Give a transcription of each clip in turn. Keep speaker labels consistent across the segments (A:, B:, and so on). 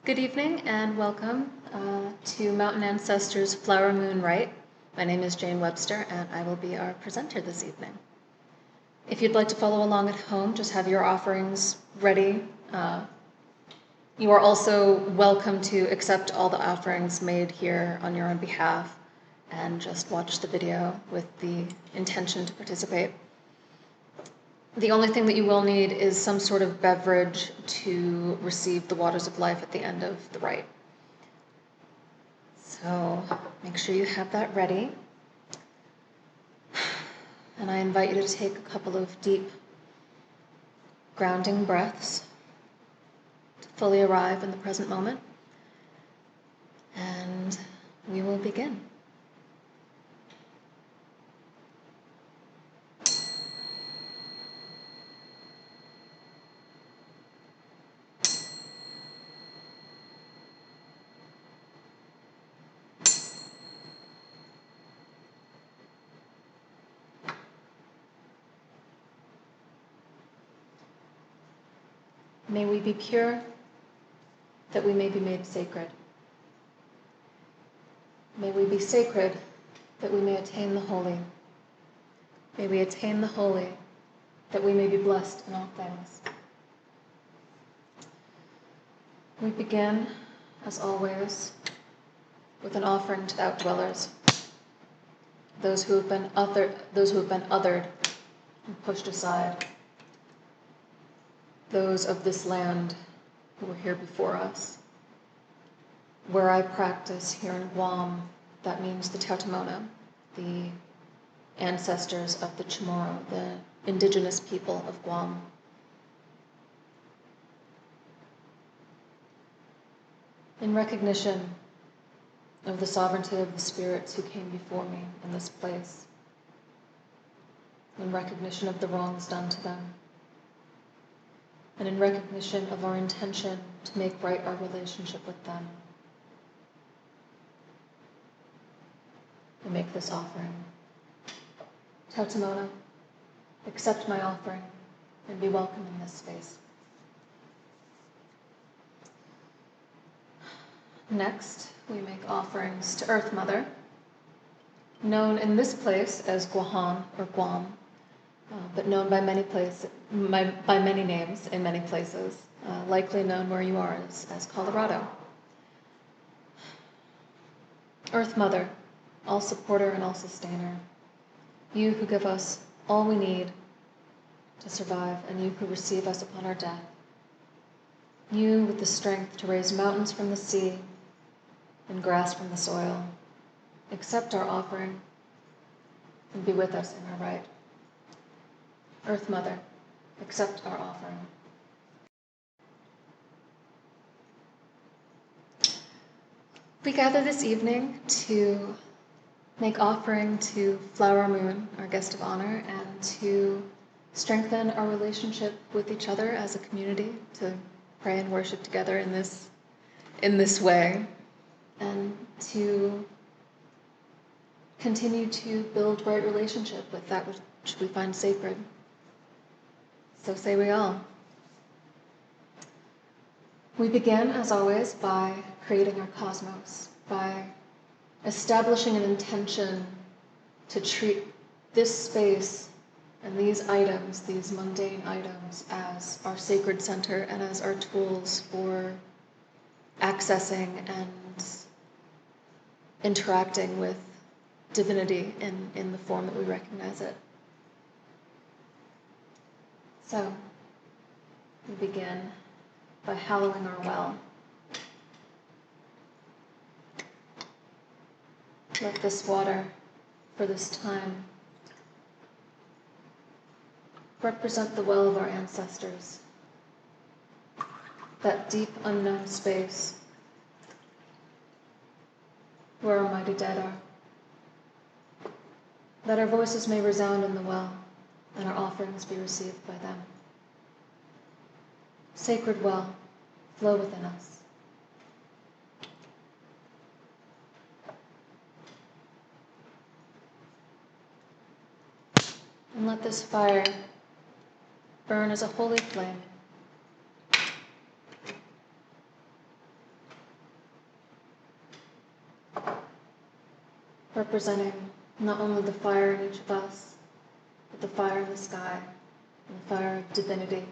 A: Good evening and welcome to Mountain Ancestors Flower Moon Rite. My name is Jane Webster and I will be our presenter this evening. If you'd like to follow along at home, just have your offerings ready. You are also welcome to accept all the offerings made here on your own behalf and just watch the video with the intention to participate. The only thing that you will need is some sort of beverage to receive the waters of life at the end of the rite. So make sure you have that ready. And I invite you to take a couple of deep, grounding breaths to fully arrive in the present moment. And we will begin. May we be pure, that we may be made sacred. May we be sacred, that we may attain the holy. May we attain the holy, that we may be blessed in all things. We begin, as always, with an offering to the outdwellers, those who have been othered and pushed aside, those of this land who were here before us. Where I practice here in Guam, that means the Tautomona, the ancestors of the Chamorro, the indigenous people of Guam. In recognition of the sovereignty of the spirits who came before me in this place, in recognition of the wrongs done to them, and in recognition of our intention to make right our relationship with them, I make this offering. Tautomona, accept my offering and be welcome in this space. Next, we make offerings to Earth Mother, known in this place as Guahan or Guam, but known by many names in many places, likely known where you are as Colorado. Earth Mother, all supporter and all sustainer, you who give us all we need to survive, and you who receive us upon our death, you with the strength to raise mountains from the sea and grass from the soil, accept our offering and be with us in our rite. Earth Mother, accept our offering. We gather this evening to make offering to Flower Moon, our guest of honor, and to strengthen our relationship with each other as a community, to pray and worship together in this way, and to continue to build right relationship with that which we find sacred. So say we all. We begin, as always, by creating our cosmos, by establishing an intention to treat this space and these items, these mundane items, as our sacred center and as our tools for accessing and interacting with divinity in the form that we recognize it. So, we begin by hallowing our well. Let this water, for this time, represent the well of our ancestors, that deep unknown space where our mighty dead are. That our voices may resound in the well, and our offerings be received by them. Sacred well, flow within us. And let this fire burn as a holy flame, representing not only the fire in each of us, but the fire in the sky and the fire of divinity.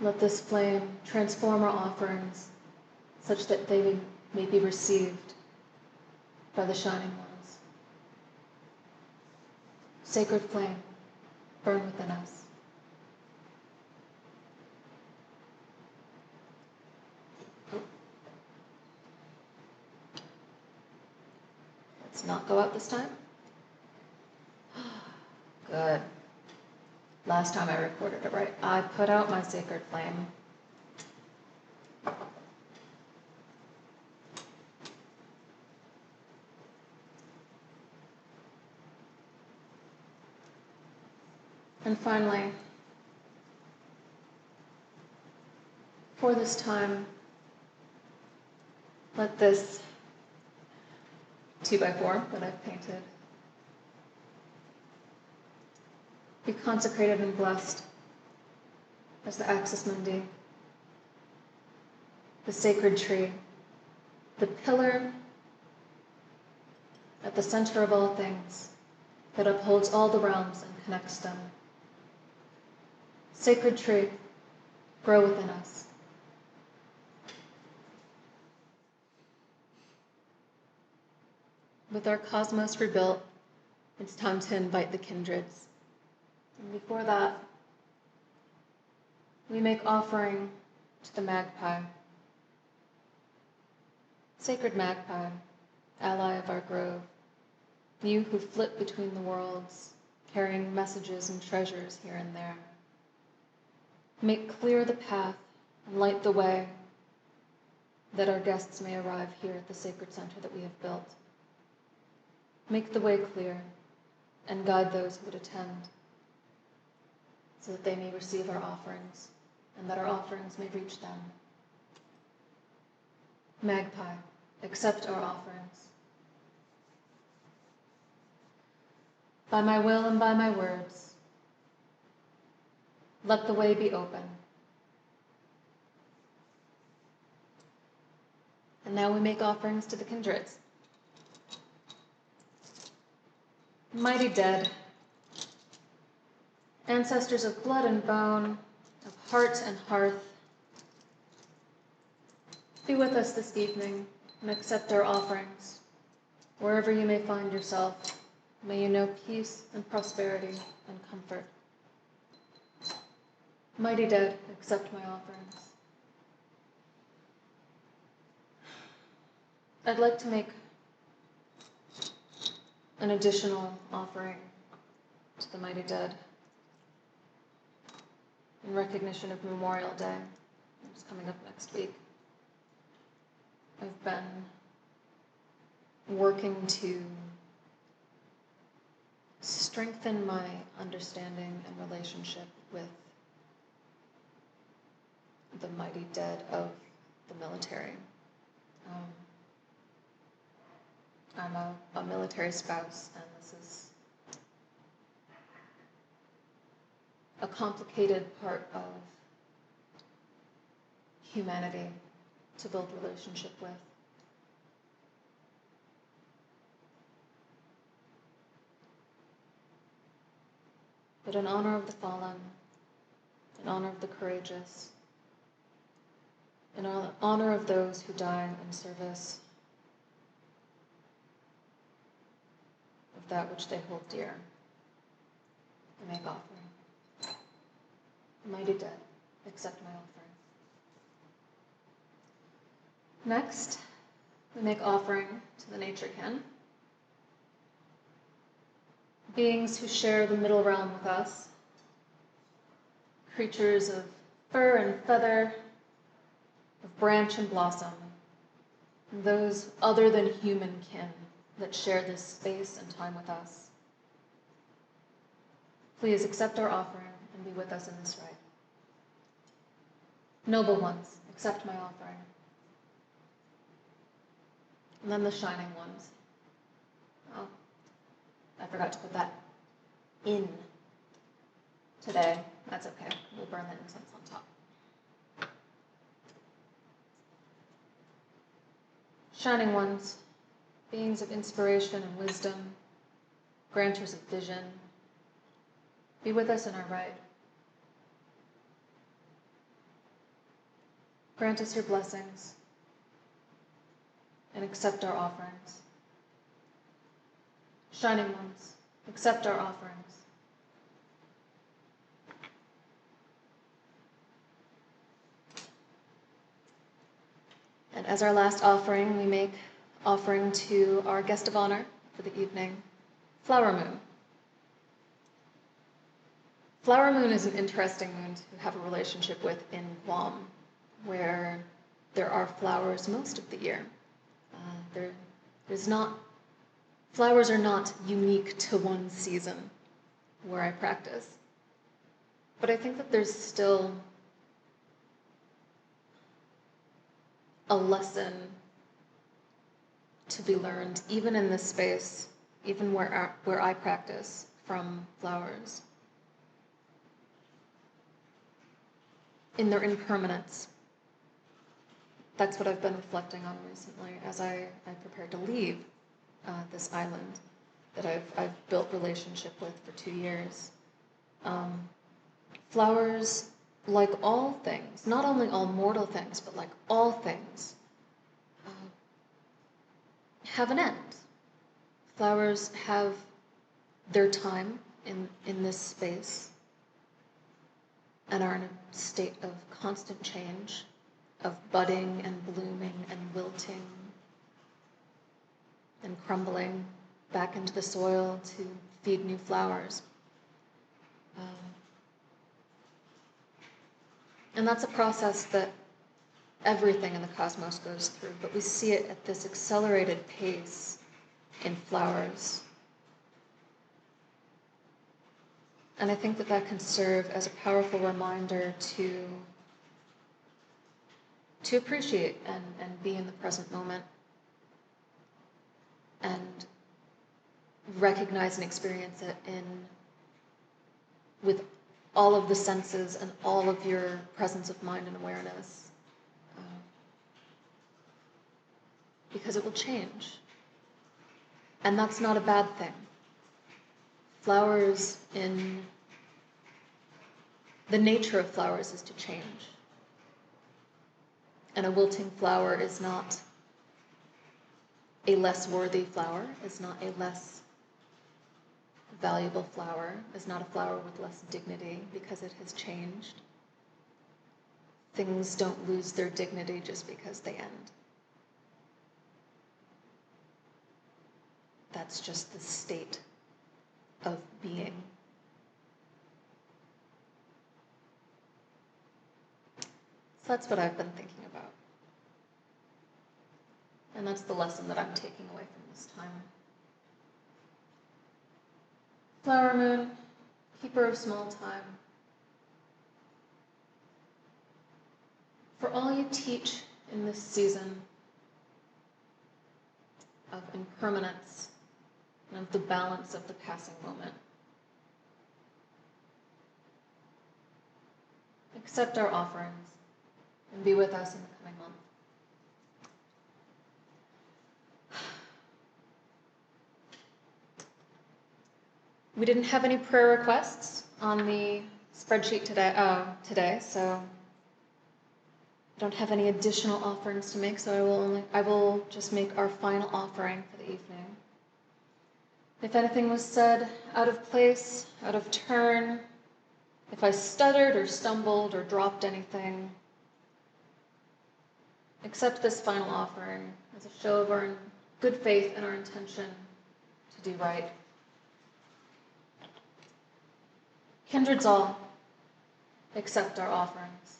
A: Let this flame transform our offerings such that they may be received by the shining ones. Sacred flame, burn within us. Let's not go out this time. Good. Last time I recorded it right. I put out my sacred flame. And finally, for this time, let this 2x4 that I've painted be consecrated and blessed as the Axis Mundi, the sacred tree, the pillar at the center of all things that upholds all the realms and connects them. Sacred tree, grow within us. With our cosmos rebuilt, it's time to invite the kindreds. And before that, we make offering to the magpie. Sacred magpie, ally of our grove, you who flit between the worlds, carrying messages and treasures here and there. Make clear the path and light the way that our guests may arrive here at the sacred center that we have built. Make the way clear and guide those who would attend so that they may receive our offerings and that our offerings may reach them. Magpie, accept our offerings. By my will and by my words, let the way be open. And now we make offerings to the kindreds. Mighty dead, ancestors of blood and bone, of heart and hearth, be with us this evening and accept our offerings. Wherever you may find yourself, may you know peace and prosperity and comfort. Mighty dead, accept my offerings. I'd like to make an additional offering to the mighty dead in recognition of Memorial Day, which is coming up next week. I've been working to strengthen my understanding and relationship with the mighty dead of the military. I'm a military spouse, and this is a complicated part of humanity to build relationship with. But in honor of the fallen, in honor of the courageous, in honor of those who die in service of that which they hold dear, I make offering. Mighty dead, accept my offering. Next, we make offering to the nature kin, beings who share the middle realm with us, creatures of fur and feather, of branch and blossom, and those other than human kin that share this space and time with us. Please accept our offering and be with us in this rite. Noble ones, accept my offering. And then the shining ones. Oh, I forgot to put that in today. That's okay. We'll burn the incense on top. Shining ones, beings of inspiration and wisdom, granters of vision, be with us in our rite. Grant us your blessings and accept our offerings. Shining ones, accept our offerings. And as our last offering, we make offering to our guest of honor for the evening, Flower Moon. Flower Moon is an interesting moon to have a relationship with in Guam, where there are flowers most of the year. Flowers are not unique to one season where I practice. But I think that there's still a lesson to be learned, even in this space, even where I practice, from flowers. In their impermanence. That's what I've been reflecting on recently as I prepare to leave this island that I've built relationship with for 2 years. Flowers, like all things, not only all mortal things, but like all things, have an end. Flowers have their time in this space and are in a state of constant change, of budding and blooming and wilting and crumbling back into the soil to feed new flowers. And that's a process that everything in the cosmos goes through, but we see it at this accelerated pace in flowers. And I think that can serve as a powerful reminder to appreciate and be in the present moment and recognize and experience it with all of the senses and all of your presence of mind and awareness, because it will change. And that's not a bad thing. Flowers, the nature of flowers is to change. And a wilting flower is not a less worthy flower, is not a less valuable flower, is not a flower with less dignity because it has changed. Things don't lose their dignity just because they end. That's just the state of being. So that's what I've been thinking about. And that's the lesson that I'm taking away from this time. Flower Moon, keeper of small time. For all you teach in this season of impermanence and of the balance of the passing moment, accept our offerings and be with us in the coming month. We didn't have any prayer requests on the spreadsheet today, so I don't have any additional offerings to make, so I will just make our final offering for the evening. If anything was said out of place, out of turn, if I stuttered or stumbled or dropped anything, accept this final offering as a show of our good faith and our intention to do right. Kindreds all, accept our offerings.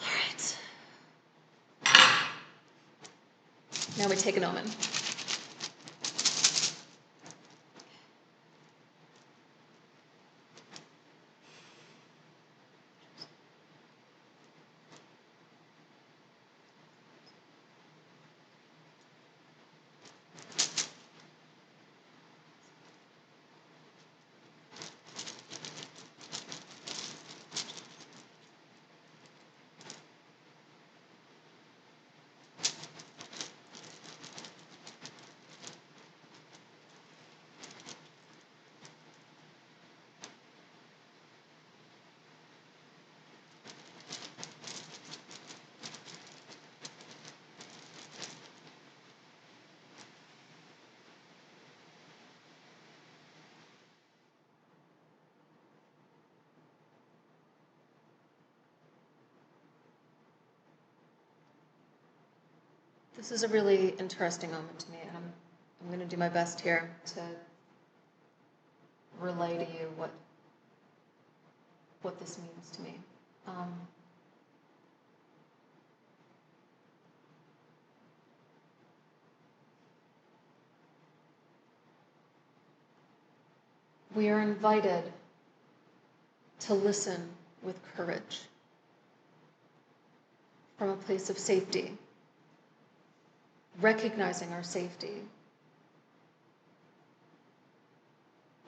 A: All right. Now we take an omen. This is a really interesting moment to me, and I'm going to do my best here to relay to you what this means to me. We are invited to listen with courage from a place of safety, recognizing our safety,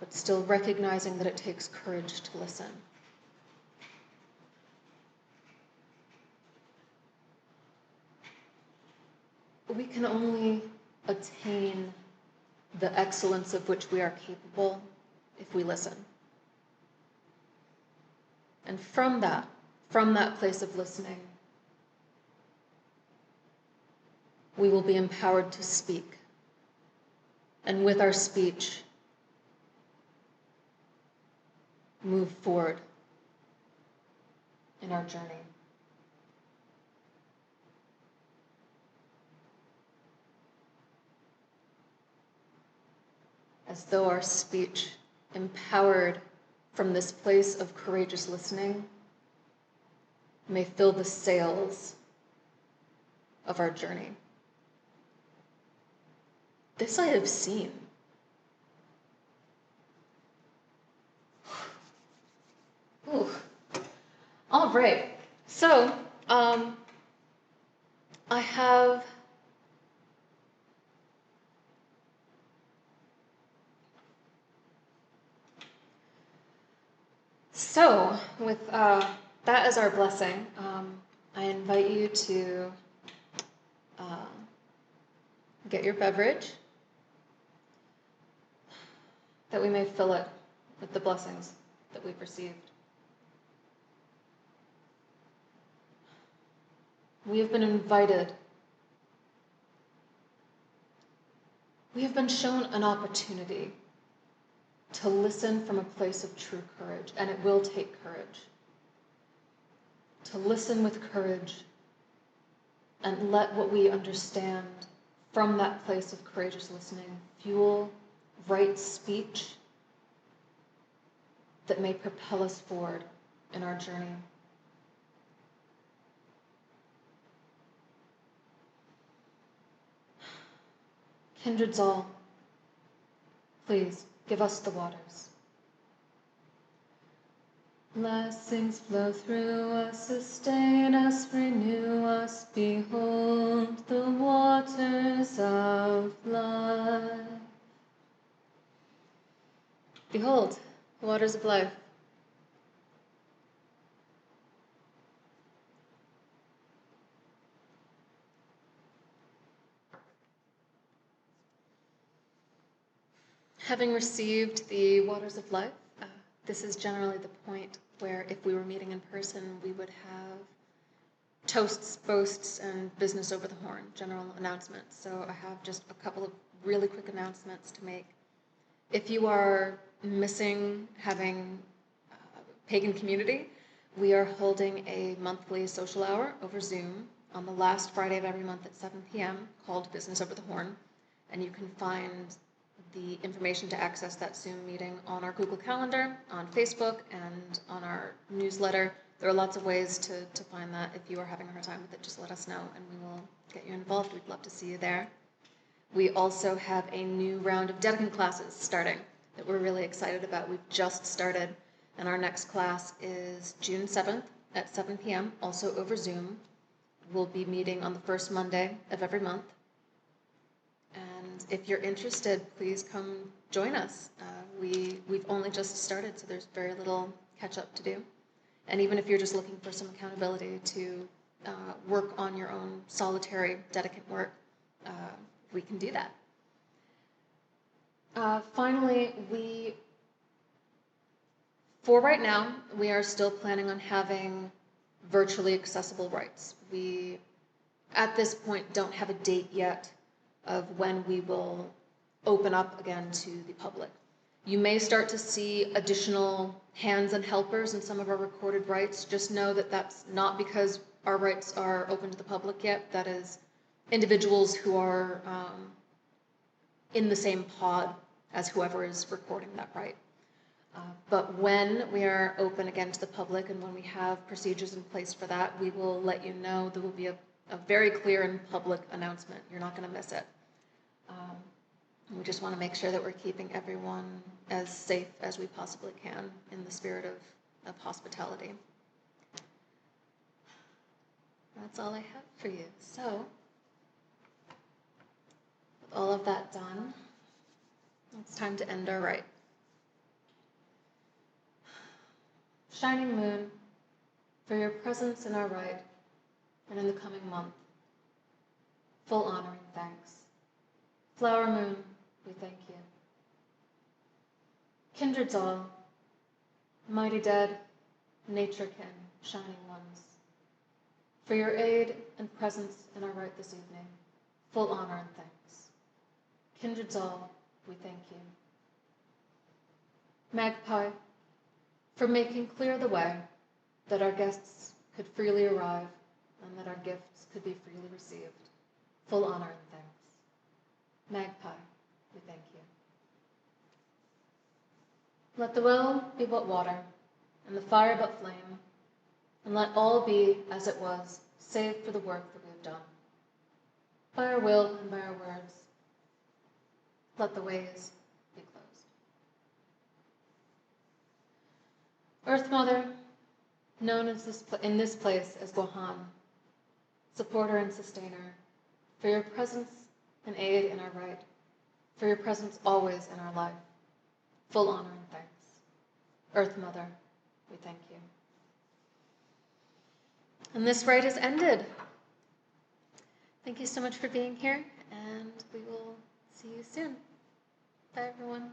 A: but still recognizing that it takes courage to listen. We can only attain the excellence of which we are capable if we listen. And from that place of listening, we will be empowered to speak. And with our speech, move forward in our journey. As though our speech, empowered from this place of courageous listening, may fill the sails of our journey. This I have seen. Ooh. All right. So, I have with that as our blessing, I invite you to get your beverage, that we may fill it with the blessings that we've received. We have been invited. We have been shown an opportunity to listen from a place of true courage, and it will take courage. To listen with courage and let what we understand from that place of courageous listening fuel right speech that may propel us forward in our journey. Kindreds all, please give us the waters. Blessings flow through us, sustain us, renew us. Behold the waters of life. Behold the waters of life. Having received the waters of life, this is generally the point where if we were meeting in person, we would have toasts, boasts, and business over the horn, general announcements. So I have just a couple of really quick announcements to make. If you are missing having pagan community, we are holding a monthly social hour over Zoom on the last Friday of every month at 7 p.m. called Business Over the Horn. And you can find the information to access that Zoom meeting on our Google Calendar, on Facebook, and on our newsletter. There are lots of ways to find that. If you are having a hard time with it, just let us know and we will get you involved. We'd love to see you there. We also have a new round of dedicant classes starting that we're really excited about. We've just started, and our next class is June 7th at 7 p.m., also over Zoom. We'll be meeting on the first Monday of every month. And if you're interested, please come join us. We've only just started, so there's very little catch-up to do. And even if you're just looking for some accountability to work on your own solitary dedicant work, we can do that. Finally, for right now, we are still planning on having virtually accessible rites. We, at this point, don't have a date yet of when we will open up again to the public. You may start to see additional hands and helpers in some of our recorded rites. Just know that that's not because our rites are open to the public yet. That is individuals who are in the same pod as whoever is recording that rite. But when we are open again to the public and when we have procedures in place for that, we will let you know. There will be a very clear and public announcement. You're not going to miss it. We just want to make sure that we're keeping everyone as safe as we possibly can in the spirit of hospitality. That's all I have for you. So, with all of that done, it's time to end our rite. Shining moon, for your presence in our rite and in the coming month, full honor and thanks. Flower moon, we thank you. Kindreds all, mighty dead, nature kin, shining ones, for your aid and presence in our rite this evening, full honor and thanks. Kindreds all, we thank you. MAGPie, for making clear the way that our guests could freely arrive and that our gifts could be freely received. Full honor and thanks. MAGPie, we thank you. Let the well be but water, and the fire but flame, and let all be as it was, save for the work that we have done. By our will and by our words, let the ways be closed. Earth Mother, known as in this place as Gohan, supporter and sustainer, for your presence and aid in our rite, for your presence always in our life, full honor and thanks. Earth Mother, we thank you. And this rite is ended. Thank you so much for being here, and we will see you soon. Bye, everyone.